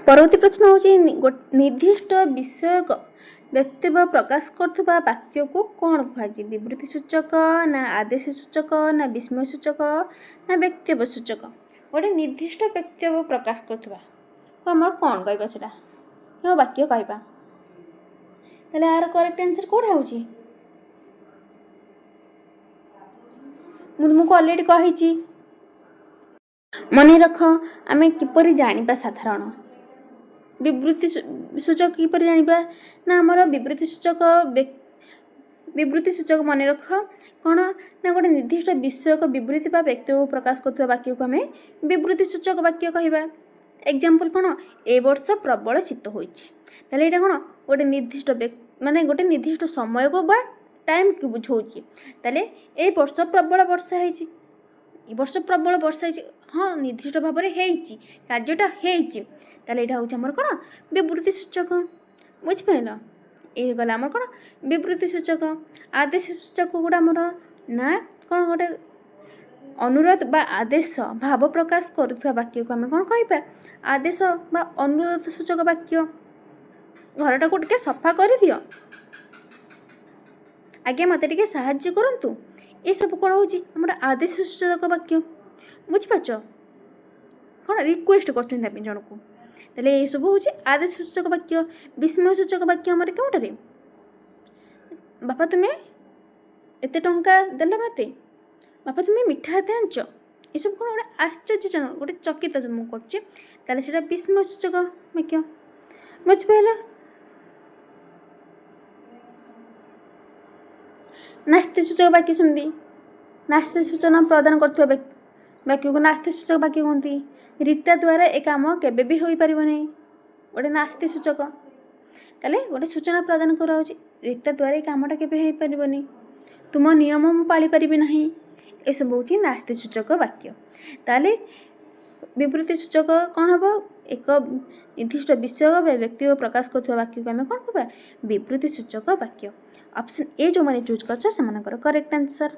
परवर्ती प्रश्न होची निर्दिष्ट विषयक व्यक्तित्व प्रकाश करथुबा वाक्य को कौन कहुछि विवृत्ति सूचक ना आदेश सूचक ना विस्मय सूचक ना व्यक्तित्व सूचक गोटे निर्दिष्ट व्यक्तित्व प्रकाश करथुबा को हमर कौन कहबा सेटा क्यों वाक्य कहबा तले यार करेक्ट आंसर कोड होउछि मु तुमको ऑलरेडी कहिछि मने रख आमे किपरि जानिबा साधारण विवृत्ति सूचक किपर जानिबा ना हमर विवृत्ति सूचक मन रख कौन ना गोटे निर्दिष्ट विषयक विवृत्ति बा व्यक्तित्व प्रकाश करथुवा वाक्य को हमें विवृत्ति सूचक वाक्य कहबा एग्जांपल कौन ए वर्ष प्रबल शीत होइछि ताले एटा कौन गोटे निर्दिष्ट माने गोटे निर्दिष्ट समय को बा टाइम को बुझौछि ताले ए वर्ष प्रबल वर्षा हेछि ए वर्ष प्रबल वर्षा हेछि हाँ निर्दिष्ट भाव में हेछि कार्यटा हेछि ताले एटा होछि हमर कोन विवृत्ति सूचक बुझिपाइल ए गला हमर कोन विवृत्ति सूचक आदेश सूचक गुडा हमर ना कोन गोटे अनुरोध बा आदेश भाव प्रकाश करुवा वाक्य को हमें कौन कहबा आदेश बा अनुरोध सूचक वाक्य घरटा को टिके सफा कर दियो आगे मते टिके सहाय्य करंतु ए सब कोन होछि हमर आदेश सूचक वाक्य बुझिपाच कौन रिक्वेस्ट करछन आप जन को तले ये सब होछि आदेश सूचक वाक्य विस्मय सूचक वाक्य हमर केउटरे बापा तुमे एते टंका देला मते बापा तुमे मिठा हाते आंच ये सब कोन गोटे आश्चर्यजनक गोटे चकित तुम करछे ताले सेटा विस्मय सूचक वाक्य बुझ पाइला नास्ति सूचक वाक्य सुनदी नास्ति सूचना प्रदान करथुवा वाक्य को नास्ति सूचक वाक्य कहती रीता द्वारा ए काम केबे भी होई परिबो नै गोटे नास्ति सूचक ताले गोटे सूचना प्रदान करा होछि रीता द्वारा ए कामटा केबे होई परिबो नै तुम नियम मु पाली परिबि नाही ए सब होछि नास्ति सूचक वाक्य ताले विवृत्ति सूचक कोन हबो एक निर्दिष्ट विषय वा व्यक्ति प्रकाश करथुवा वाक्य को हमें कोन कहबा विवृत्ति सूचक वाक्य ऑप्शन ए जो माने चूज करछ समानकर करेक्ट आंसर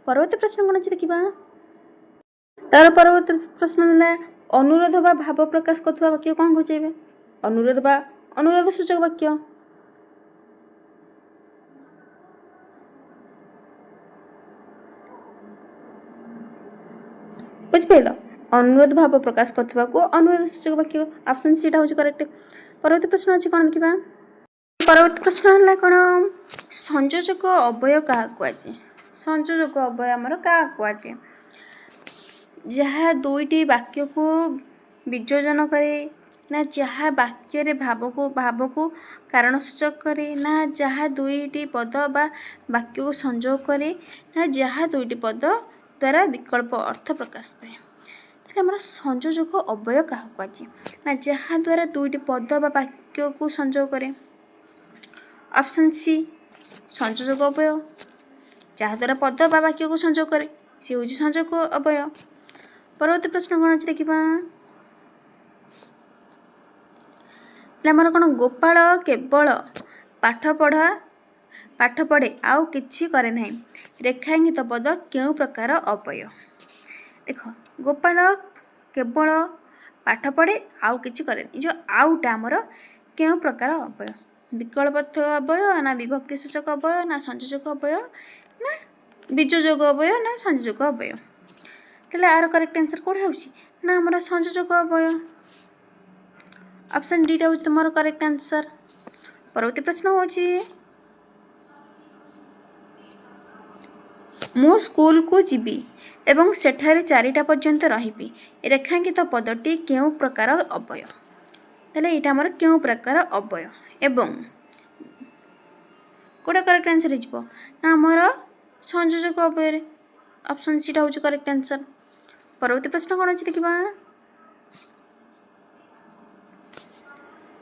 परवर्ती प्रश्न कोन अछि देखिबा तार परवर्ती प्रश्न है अनुरोध बा भाव प्रकाश करथुवा वाक्य कोन बुझेबे अनुरोध बा अनुरोध सूचक वाक्य बुझ पाइलो अनुरोध भाव प्रकाश करथुवा को अनुरोध सूचक वाक्य ऑप्शन सी टा होछि करेक्ट परवर्ती प्रश्न अछि कोन देखिबा परवर्ती प्रश्न है कोन संयोजक अवयव का कुआजे संयोजक अवयव हमर का कुआजे जहाँ दुईटी वाक्य को वियोजन करे ना जहाँ वाक्य रे भाव को कारण सूचक करे ना जहाँ दुईटी पद बा वाक्य को संयोग करे ना जहाँ दुईटी पद द्वारा विकल्प अर्थ प्रकाश पाए ताले हमर संयोजक अवयव का कुआजे ना जहाँ द्वारा दुईटी पद बा वाक्य को संयोग करे ऑप्शन सी संयोजक अवयव जहाँ द्वारा पद बा वाक्य को संयोग करे सी होछि संयोजक अवयव परवर्ती प्रश्न कौन अच्छे देखा आमर कौन गोपाल केवल पाठ पढ़े आउ किछि करे नहीं रेखांकित पद क्यों प्रकार अवयव देख गोपाल केवल पाठ पढ़े आउ किछि करे जो आउटा आमर क्यों प्रकार अवयव विकल्प अवयव ना विभक्ति सूचक अवयव ना संयोजक अवयव ना वियोजक अवयव ना संयोजक अवयव ताले आर करेक्ट आंसर कोड होउछि ना हमर संयोजक अवयव ऑप्शन डी टा होउछि तमरो करेक्ट आंसर परवर्ती प्रश्न होउछि मो स्कूल को जीवी एवं सेठारे 4टा पर्यंत रहिबी रेखांकित पदटी केउ प्रकार अवयव ताले एटा हमर केउ प्रकार अवयव एवं कोडा करेक्ट आंसर हिजबो ना हमर संयोजक अवयव ऑप्शन सी टा होउछि करेक्ट आंसर परवर्ती प्रश्न कौन अच्छे देखा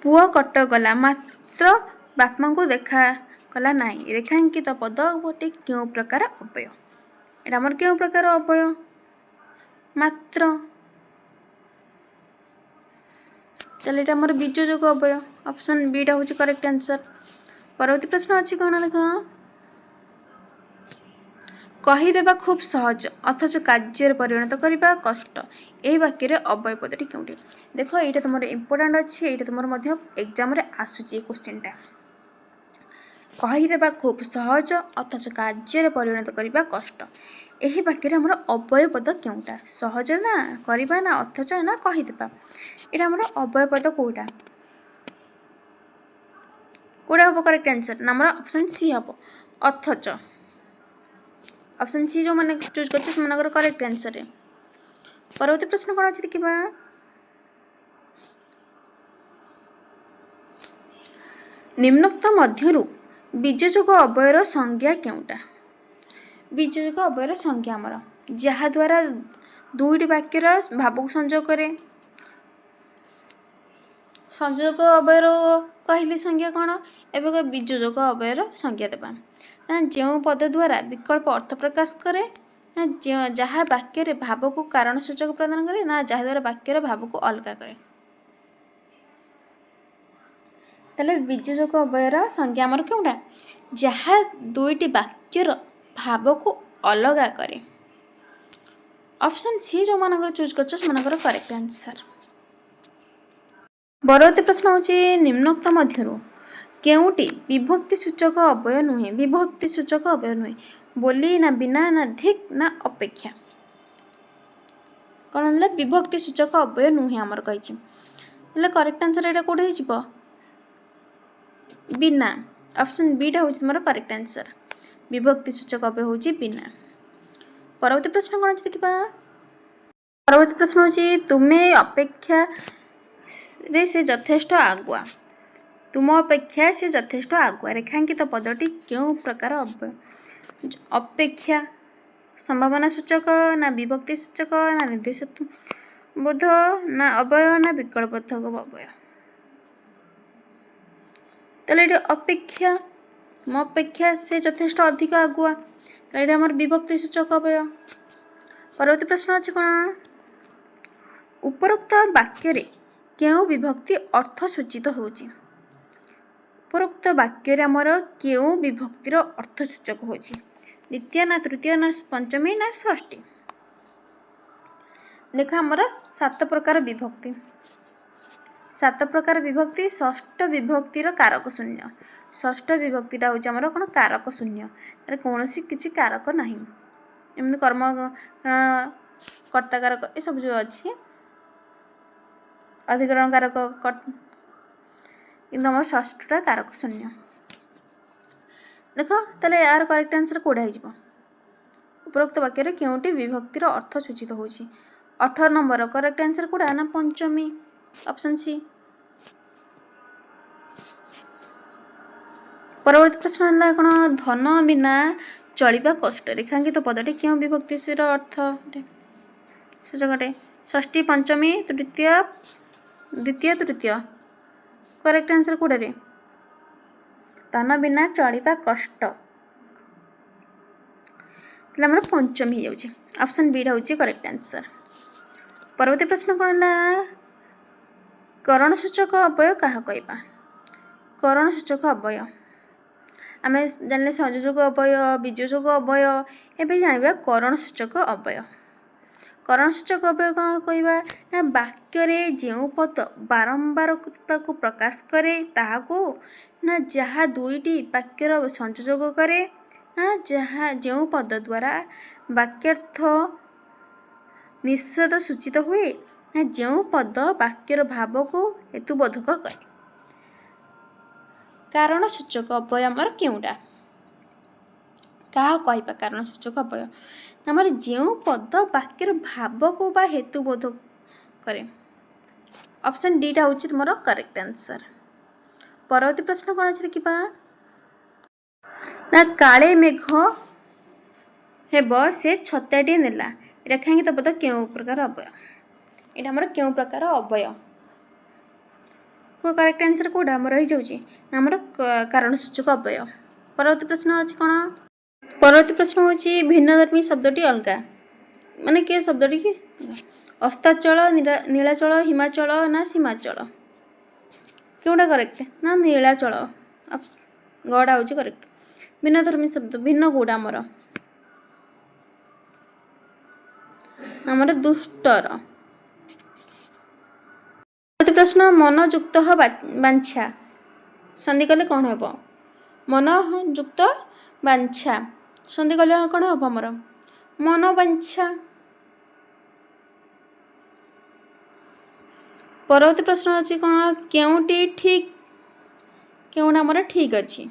पुआ कट गला मात्र बापा को देखा कला नाई रेखांकित पद गोटे क्यों प्रकार अवयव एटा हमर क्यों प्रकार अवयव मात्र चल एटा हमर वियोजक अवयव ऑप्शन बी टा होछि करेक्ट आंसर परवर्ती प्रश्न अछि कोन देखा କହିଦେବା ଖୁବ୍ ସହଜ ଅଥଚ କାର୍ଯ୍ୟରେ ପରିଣତ କରିବା କଷ୍ଟ। ଏହି ବାକ୍ୟରେ ଅବୟ ପଦଟି କେଉଁଠି? ଦେଖ ଏଇଟା ତୁମର ଇମ୍ପୋର୍ଟାଣ୍ଟ ଅଛି, ଏଇଟା ତୁମର ମଧ୍ୟ ଏକ୍ଜାମରେ ଆସୁଛି ଏ କ୍ୱେଶ୍ଚିନ୍ଟା। କହିଦେବା ଖୁବ୍ ସହଜ ଅଥଚ କାର୍ଯ୍ୟରେ ପରିଣତ କରିବା କଷ୍ଟ। ଏହି ବାକ୍ୟରେ ଆମର ଅବୟ ପଦ କେଉଁଟା? ସହଜ ନା କରିବା ନା ଅଥଚ ନା କହିଦେବା? ଏଇଟା ଆମର ଅବୟ ପଦ କେଉଁଟା? କେଉଁଟା ହେବ କରେକ୍ଟ ଆନ୍ସର? ନା ଆମର ଅପସନ୍ ସି ହେବ ଅଥଚ। ଅପସନ୍ ସି ଯେଉଁମାନେ ଚୁଜ୍ କରିছে ସେମାନଙ୍କର କରେକ୍ଟ ଆନ୍ସର। ପରବର୍ତ୍ତୀ ପ୍ରଶ୍ନ କ'ଣ ଅଛି ଦେଖିବା। ନିମ୍ନୋକ୍ତ ମଧ୍ୟରୁ ବିଯୋଯକ ଅବୟର ସଂଜ୍ଞା କେଉଁଟା? ବିଯୋଯକ ଅବୟର ସଂଜ୍ଞା ଆମର ଯାହାଦ୍ୱାରା ଦୁଇଟି ବାକ୍ୟର ଭାବକୁ ସଂଯୋଗ କରେ। ସଂଯୋଗ ଅବୟର କହିଲେ ସଂଜ୍ଞା କ'ଣ? ଏବେ ବିଯୋଯକ ଅବୟର ସଂଜ୍ଞା ଦେବା। ନା ଯେଉଁ ପଦ ଦ୍ୱାରା ବିକଳ୍ପ ଅର୍ଥ ପ୍ରକାଶ କରେ, ନା ଯାହା ବାକ୍ୟରେ ଭାବକୁ କାରଣ ସୂଚକ ପ୍ରଦାନ କରେ, ନା ଯାହାଦ୍ୱାରା ବାକ୍ୟର ଭାବକୁ ଅଲଗା କରେ। ତାହେଲେ ବିଯୋଯକ ଅବୟର ସଂଜ୍ଞା ଆମର କେଉଁଟା? ଯାହା ଦୁଇଟି ବାକ୍ୟର ଭାବକୁ ଅଲଗା କରେ। ଅପସନ୍ ସି ଯେଉଁମାନଙ୍କର ଚୁଜ୍ କରିଛ ସେମାନଙ୍କର କରେକ୍ଟ ଆନ୍ସର। ପରବର୍ତ୍ତୀ ପ୍ରଶ୍ନ ହେଉଛି ନିମ୍ନୋକ୍ତ ମଧ୍ୟରୁ କେଉଁଟି ବିଭକ୍ତି ସୂଚକ ଅବୟ ନୁହେଁ? ବିଭକ୍ତି ସୂଚକ ଅବୟ ନୁହେଁ। ବୋଲି ନା ବିନା ନା ଧିକ୍ ନା ଅପେକ୍ଷା? କ'ଣ ହେଲା? ବିଭକ୍ତି ସୂଚକ ଅବୟ ନୁହେଁ ଆମର କହିଛି। ହେଲେ କରେକ୍ଟ ଆନ୍ସର ଏଇଟା କେଉଁଠି ହେଇଯିବ? ବିନା। ଅପସନ୍ ବିଟା ହେଉଛି ତୁମର କରେକ୍ଟ ଆନ୍ସର। ବିଭକ୍ତି ସୂଚକ ଅବୟ ହେଉଛି ବିନା। ପରବର୍ତ୍ତୀ ପ୍ରଶ୍ନ କ'ଣ ଅଛି ଦେଖିବା। ପରବର୍ତ୍ତୀ ପ୍ରଶ୍ନ ହେଉଛି ତୁମେ ଅପେକ୍ଷାରେ ସେ ଯଥେଷ୍ଟ ଆଗୁଆ। ତୁମ ଅପେକ୍ଷା ସେ ଯଥେଷ୍ଟ ଆଗୁଆ। ରେଖାଙ୍କିତ ପଦଟି କେଉଁ ପ୍ରକାର ଅବୟ? ଅପେକ୍ଷା, ସମ୍ଭାବନା ସୂଚକ ନା ବିଭକ୍ତି ସୂଚକ ନା ନିର୍ଦ୍ଦେଶ ବୋଧ ନା ଅବୟ ନା ବିକଳ୍ପୋଦ୍ଧକ ଅବୟ? ତାହେଲେ ଏଠି ଅପେକ୍ଷା, ମୋ ଅପେକ୍ଷା ସେ ଯଥେଷ୍ଟ ଅଧିକ ଆଗୁଆ, ତାହେଲେ ଏଠି ଆମର ବିଭକ୍ତି ସୂଚକ ଅବୟ। ପରବର୍ତ୍ତୀ ପ୍ରଶ୍ନ ଅଛି କ'ଣ? ଉପରୋକ୍ତ ବାକ୍ୟରେ କେଉଁ ବିଭକ୍ତି ଅର୍ଥ ସୂଚିତ ହେଉଛି? ଉପରୋକ୍ତ ବାକ୍ୟରେ ଆମର କେଉଁ ବିଭକ୍ତିର ଅର୍ଥ ସୂଚକ ହେଉଛି? ଦ୍ୱିତୀୟ ନା ତୃତୀୟ ନା ପଞ୍ଚମୀ ନା ଷଷ୍ଠୀ? ଦେଖ ଆମର 7 ପ୍ରକାର ବିଭକ୍ତି। 7 ପ୍ରକାର ବିଭକ୍ତି। ଷଷ୍ଠ ବିଭକ୍ତିର କାରକ ଶୂନ୍ୟ। ଷଷ୍ଠ ବିଭକ୍ତିଟା ହେଉଛି ଆମର କ'ଣ? କାରକ ଶୂନ୍ୟ। ତାର କୌଣସି କିଛି କାରକ ନାହିଁ। ଏମିତି କର୍ମ, କର୍ତ୍ତା କାରକ ଏସବୁ ଯେଉଁ ଅଛି, ଅଧିକରଣ କାରକ, କିନ୍ତୁ ଆମର ଷଷ୍ଠଟା କାରକ ଶୂନ୍ୟ। ଦେଖ ତାହେଲେ ଏହାର କରେକ୍ଟ ଆନ୍ସର କେଉଁଟା ହେଇଯିବ? ଉପରୋକ୍ତ ବାକ୍ୟରେ କେଉଁଟି ବିଭକ୍ତିର ଅର୍ଥ ସୂଚିତ ହେଉଛି? 18 ନମ୍ବର କରେକ୍ଟ ଆନ୍ସର କେଉଁଟା? ନା ପଞ୍ଚମୀ। Option C. ପରବର୍ତ୍ତୀ ପ୍ରଶ୍ନ ହେଲା କ'ଣ? ଧନ ବିନା ଚଳିବା କଷ୍ଟ। ରେଖାଙ୍କିତ ପଦଟି କେଉଁ ବିଭକ୍ତିର ଅର୍ଥ ସୂଚକଟେ? ଷଷ୍ଠୀ, ପଞ୍ଚମୀ, ତୃତୀୟ, ଦ୍ୱିତୀୟ, ତୃତୀୟ। କରେକ୍ଟ ଆନ୍ସର କେଉଁଟାରେ? ଧନ ବିନା ଚଳିବା କଷ୍ଟ। ତାହେଲେ ଆମର ପଞ୍ଚମୀ ହେଇଯାଉଛି। ଅପସନ୍ ବିଟା ହେଉଛି କରେକ୍ଟ ଆନ୍ସର। ପରବର୍ତ୍ତୀ ପ୍ରଶ୍ନ କ'ଣ ହେଲା? କରଣ ସୂଚକ ଅବୟ କାହା କହିବା? କରଣ ସୂଚକ ଅବୟ ଆମେ ଜାଣିଲେ ସଂଯୋଜକ ଅବୟ, ବିଯୋଜକ ଅବୟ। ଏବେ ଜାଣିବା କରଣ ସୂଚକ ଅବୟ। କରଣ ସୂଚକ ଅବୟ କ'ଣ କହିବା? ନା ବାକ୍ୟରେ ଯେଉଁ ପଦ ବାରମ୍ବାରତାକୁ ପ୍ରକାଶ କରେ ତାହାକୁ, ନା ଯାହା ଦୁଇଟି ବାକ୍ୟର ସଂଯୋଗ କରେ, ନା ଯେଉଁ ପଦ ଦ୍ୱାରା ବାକ୍ୟାର୍ଥ ନିଷେଧ ସୂଚିତ ହୁଏ, ନା ଯେଉଁ ପଦ ବାକ୍ୟର ଭାବକୁ ହେତୁବୋଧକ କରେ। କାରଣ ସୂଚକ ଅବୟ ଆମର କେଉଁଟା? କାହା କହିବା କାରଣ ସୂଚକ ଅବୟ? ଆମର ଯେଉଁ ପଦ ବାକ୍ୟର ଭାବକୁ ବା ହେତୁବୋଧ କରେ। ଅପସନ୍ ଡିଟା ହେଉଛି ତୁମର କରେକ୍ଟ ଆନ୍ସର। ପରବର୍ତ୍ତୀ ପ୍ରଶ୍ନ କ'ଣ ଅଛି ଦେଖିବା। ନା କାଳେ ମେଘ ହେବ ସେ ଛତାଟିଏ ନେଲା। ରେଖାଙ୍କିତ ପଦ କେଉଁ ପ୍ରକାର ଅବୟ? ଏଇଟା ଆମର କେଉଁ ପ୍ରକାର ଅବୟ? କରେକ୍ଟ ଆନ୍ସର କେଉଁଟା ଆମର ହେଇଯାଉଛି? ଆମର କାରଣ ସୂଚକ ଅବୟ। ପରବର୍ତ୍ତୀ ପ୍ରଶ୍ନ ଅଛି କ'ଣ? ପରବର୍ତ୍ତୀ ପ୍ରଶ୍ନ ହେଉଛି ଭିନ୍ନଧର୍ମୀ ଶବ୍ଦଟି ଅଲଗା। ମାନେ କି ଶବ୍ଦଟି କି? ଅସ୍ତାଚଳ, ନୀଳାଚଳ, ହିମାଚଳ ନା ସୀମାଚଳ? କେଉଁଟା କରେକ୍ଟ? ନା ନୀଳାଚଳ। ଗଟା ହେଉଛି କରେକ୍ଟ। ଭିନ୍ନଧର୍ମୀ ଶବ୍ଦ ଭିନ୍ନ କେଉଁଟା ଆମର? ଆମର ଦୁଷ୍ଟର। ପ୍ରଶ୍ନ ମନ ଯୁକ୍ତ ବାଞ୍ଛା ସନ୍ଧି କଲେ କ'ଣ ହେବ? ମନ ଯୁକ୍ତ ବାଞ୍ଛା ସନ୍ଧି କଲେ କ'ଣ ହେବ ଆମର? ମନ ବାଞ୍ଛା। ପରବର୍ତ୍ତୀ ପ୍ରଶ୍ନ ଅଛି କ'ଣ? କେଉଁଟି ଠିକ୍? କେଉଁଟା ଆମର ଠିକ୍ ଅଛି?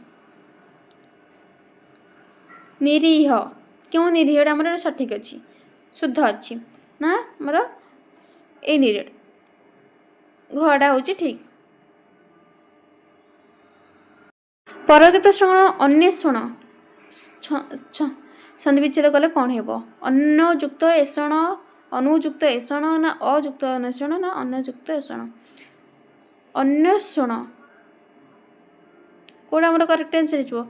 ନିରୀହ। କେଉଁ ନିରୀହଟା ଆମର ସଠିକ୍ ଅଛି, ଶୁଦ୍ଧ ଅଛି? ନା ଆମର ଏଇ ନିରୀହ ଘଟା ହେଉଛି ଠିକ୍। ପରବର୍ତ୍ତୀ ପ୍ରଶ୍ନ କ'ଣ? ଅନ୍ୱେଷଣ ସନ୍ଧି ବିଚ୍ଛେଦ କଲେ କ'ଣ ହେବ? ଅନୁଯୁକ୍ତ ଏଷଣ, ଅନୁଯୁକ୍ତ ଏଷଣ ନା ଅଯୁକ୍ତ ଅନ୍ୱେଷଣ ନା ଅନୁଯୁକ୍ତ ଏଷଣ? ଅନ୍ୱେଷଣ କେଉଁଟା ଆମର କରେକ୍ଟ ଆନ୍ସର୍ ହେଇଯିବ?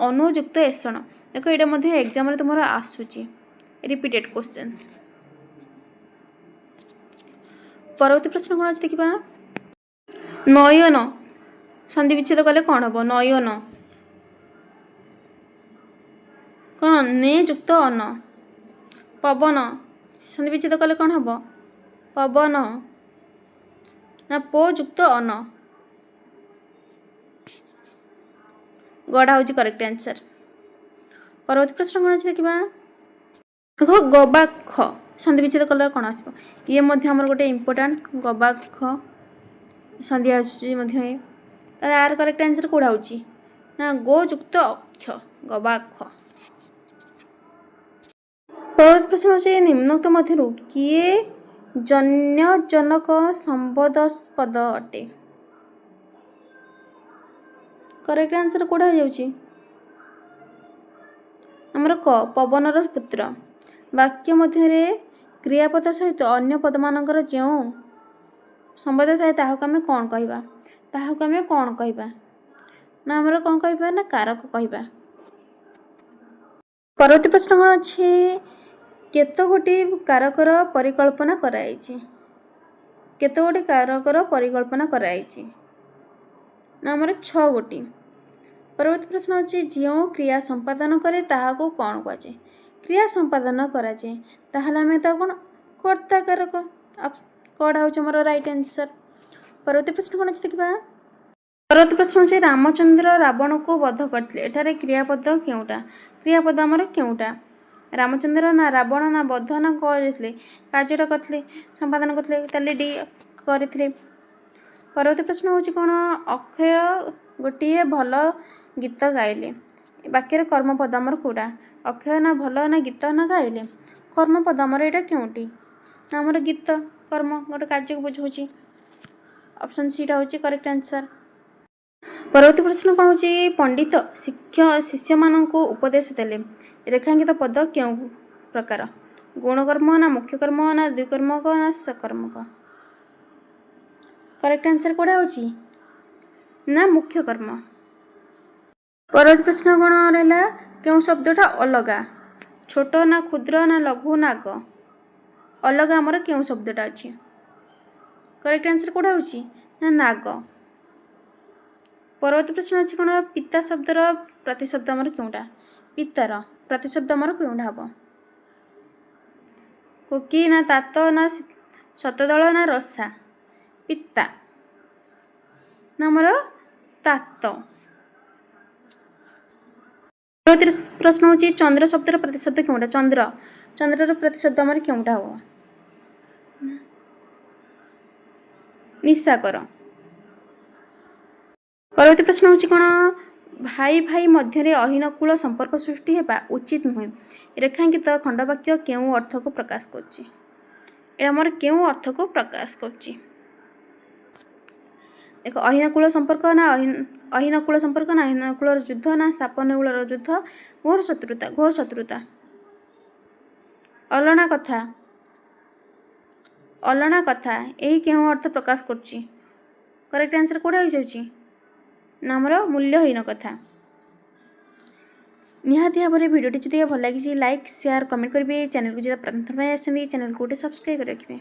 ଅନୁଯୁକ୍ତ ଏଷଣ। ଦେଖ ଏଇଟା ମଧ୍ୟ ଏକ୍ଜାମ୍ରେ ତୁମର ଆସୁଛି, ରିପିଟେଡ୍ କ୍ୱେଶ୍ଚନ୍। ପରବର୍ତ୍ତୀ ପ୍ରଶ୍ନ କ'ଣ ଅଛି ଦେଖିବା? ନୟନ ସନ୍ଧି ବିଚ୍ଛେଦ କଲେ କ'ଣ ହେବ? ନୟନ କ'ଣ? ନେ ଯୁକ୍ତ ଅନ। ପବନ ସନ୍ଧି ବିଚ୍ଛେଦ କଲେ କ'ଣ ହେବ? ପବନ ନା ପୋ ଯୁକ୍ତ ଅନ? ଗଡ଼ା ହେଉଛି କରେକ୍ଟ ଆନ୍ସର୍। ପରବର୍ତ୍ତୀ ପ୍ରଶ୍ନ କ'ଣ ଅଛି ଦେଖିବା? ଦେଖ ଗବାକ୍ଷ ସନ୍ଧି ବିଚ୍ଛେଦ କଲେ କ'ଣ ଆସିବ? ଇଏ ମଧ୍ୟ ଆମର ଗୋଟେ ଇମ୍ପୋର୍ଟାଣ୍ଟ, ଗବାକ୍ଷ ସନ୍ଧି ଆସୁଛି ମଧ୍ୟ। ତାହେଲେ ଆର କରେକ୍ଟ ଆନ୍ସର୍ କେଉଁଟା ହେଉଛି? ନା ଗୋ ଯୁକ୍ତ ଅକ୍ଷ, ଗବାକ୍ଷ। ପରବର୍ତ୍ତୀ ପ୍ରଶ୍ନ ହେଉଛି ନିମ୍ନୋକ୍ତ ମଧ୍ୟରୁ କିଏ ଜନ୍ୟଜନକ ସମ୍ବୋଧପଦ ଅଟେ? କରେକ୍ଟ ଆନ୍ସର୍ କେଉଁଟା ହେଇଯାଉଛି? ଆମର କ ପବନର ପୁତ୍ର। ବାକ୍ୟ ମଧ୍ୟରେ କ୍ରିୟାପଦ ସହିତ ଅନ୍ୟ ପଦମାନଙ୍କର ଯେଉଁ ସମ୍ବନ୍ଧ ଥାଏ ତାହାକୁ ଆମେ କ'ଣ କହିବା? ତାହାକୁ ଆମେ କ'ଣ କହିବା? ନା ଆମର କ'ଣ କହିବା? ନା କାରକ କହିବା। ପରବର୍ତ୍ତୀ ପ୍ରଶ୍ନ କ'ଣ ଅଛି? କେତେଗୋଟି କାରକର ପରିକଳ୍ପନା କରାଯାଇଛି? କେତେଗୋଟି କାରକର ପରିକଳ୍ପନା କରାଯାଇଛି? ନା ଆମର 6 ଗୋଟି। ପରବର୍ତ୍ତୀ ପ୍ରଶ୍ନ ଅଛି ଯେଉଁ କ୍ରିୟା ସମ୍ପାଦନ କରେ ତାହାକୁ କ'ଣ କୁହାଯାଏ? କ୍ରିୟା ସମ୍ପାଦନ କରାଯାଏ ତାହେଲେ ଆମେ ତାକୁ କ'ଣ? କର୍ତ୍ତା କାରକ। କଡ଼ା ହେଉଛି ଆମର ରାଇଟ୍ ଆନ୍ସର୍। ପରବର୍ତ୍ତୀ ପ୍ରଶ୍ନ କ'ଣ ଅଛି ଦେଖିବା? ପରବର୍ତ୍ତୀ ପ୍ରଶ୍ନ ହେଉଛି ରାମଚନ୍ଦ୍ର ରାବଣକୁ ବଧ କରିଥିଲେ, ଏଠାରେ କ୍ରିୟାପଦ କେଉଁଟା? କ୍ରିୟାପଦ ଆମର କେଉଁଟା? ରାମଚନ୍ଦ୍ର ନା ରାବଣ ନା ବଧ ନା କରିଥିଲେ? କାର୍ଯ୍ୟଟା କରିଥିଲେ, ସମ୍ପାଦନ କରିଥିଲେ, ତାହେଲେ ଡି କରିଥିଲେ। ପରବର୍ତ୍ତୀ ପ୍ରଶ୍ନ ହେଉଛି କ'ଣ? ଅକ୍ଷୟ ଗୋଟିଏ ଭଲ ଗୀତ ଗାଇଲେ, ବାକ୍ୟରେ କର୍ମପଦ ଆମର କେଉଁଟା? ଅକ୍ଷୟ ନା ଭଲ ନା ଗୀତ ନା ଗାଇଲେ? କର୍ମପଦ ଆମର ଏଇଟା କେଉଁଟି? ନା ଆମର ଗୀତ, କର୍ମ ଗୋଟେ କାର୍ଯ୍ୟକୁ ବୁଝାଉଛି। ଅପସନ୍ ସିଟା ହେଉଛି କରେକ୍ଟ ଆନ୍ସର୍। ପରବର୍ତ୍ତୀ ପ୍ରଶ୍ନ କ'ଣ ହେଉଛି? ପଣ୍ଡିତ ଶିଷ୍ୟମାନଙ୍କୁ ଉପଦେଶ ଦେଲେ, ରେଖାଙ୍କିତ ପଦ କେଉଁ ପ୍ରକାର? ଗୁଣକର୍ମ ନା ମୁଖ୍ୟକର୍ମ ନା ଦ୍ୱିକର୍ମକ ନା ସକର୍ମକ? କରେକ୍ଟ ଆନ୍ସର୍ କେଉଁଟା ହେଉଛି? ନା ମୁଖ୍ୟକର୍ମ। ପରବର୍ତ୍ତୀ ପ୍ରଶ୍ନ କ'ଣ ରହିଲା? କେଉଁ ଶବ୍ଦଟା ଅଲଗା? ଛୋଟ ନା କ୍ଷୁଦ୍ର ନା ଲଘୁ ନା ଆଗ? ଅଲଗା ଆମର କେଉଁ ଶବ୍ଦଟା ଅଛି? କରେକ୍ଟ ଆନ୍ସର୍ କେଉଁଟା ହେଉଛି? ନା ନାଗ। ପରବର୍ତ୍ତୀ ପ୍ରଶ୍ନ ଅଛି କ'ଣ? ପିତା ଶବ୍ଦର ପ୍ରତିଶବ୍ଦ ଆମର କେଉଁଟା? ପିତାର ପ୍ରତିଶବ୍ଦ ଆମର କେଉଁଟା ହେବ? କୋକି ନା ତାତ ନା ଶତଦଳ ନା ରସା? ପିତା ନା ଆମର ତାତ। ପରବର୍ତ୍ତୀ ପ୍ରଶ୍ନ ହେଉଛି ଚନ୍ଦ୍ର ଶବ୍ଦର ପ୍ରତିଶବ୍ଦ କେଉଁଟା? ଚନ୍ଦ୍ରର ପ୍ରତିଶବ୍ଦ ଆମର କେଉଁଟା ହେବ? ନିଶାକର। ପରବର୍ତ୍ତୀ ପ୍ରଶ୍ନ ହେଉଛି କ'ଣ? ଭାଇ ଭାଇ ମଧ୍ୟରେ ଅହିନକୁଳ ସମ୍ପର୍କ ସୃଷ୍ଟି ହେବା ଉଚିତ ନୁହେଁ, ରେଖାଙ୍କିତ ଖଣ୍ଡବାକ୍ୟ କେଉଁ ଅର୍ଥକୁ ପ୍ରକାଶ କରୁଛି? ଏଇଟା ଆମର କେଉଁ ଅର୍ଥକୁ ପ୍ରକାଶ କରୁଛି? ଦେଖ ଅହିନକୁଳ ସମ୍ପର୍କ ନା ଅହିନକୁଳ ସମ୍ପର୍କ ନା ଅହିନକୁଳର ଯୁଦ୍ଧ ନା ସାପ ନେଉଳର ଯୁଦ୍ଧ, ଘୋର ଶତ୍ରୁତା। ଅଲଣା କଥା ଏହି କେଉଁ ଅର୍ଥ ପ୍ରକାଶ କରୁଛି? କରେକ୍ଟ ଆନ୍ସର୍ କେଉଁଟା ହେଇଯାଉଛି? ନା ଆମର ମୂଲ୍ୟହୀନ କଥା। ନିହାତି ଭାବରେ ଭିଡ଼ିଓଟି ଯଦି ଭଲ ଲାଗିଛି ଲାଇକ୍ ସେୟାର କମେଣ୍ଟ କରିବେ। ଚ୍ୟାନେଲକୁ ଯଦି ପ୍ରଥମ ପାଇଁ ଆସିଛନ୍ତି ଚ୍ୟାନେଲକୁ ଗୋଟେ ସବସ୍କ୍ରାଇବ୍ କରି ରଖିବେ।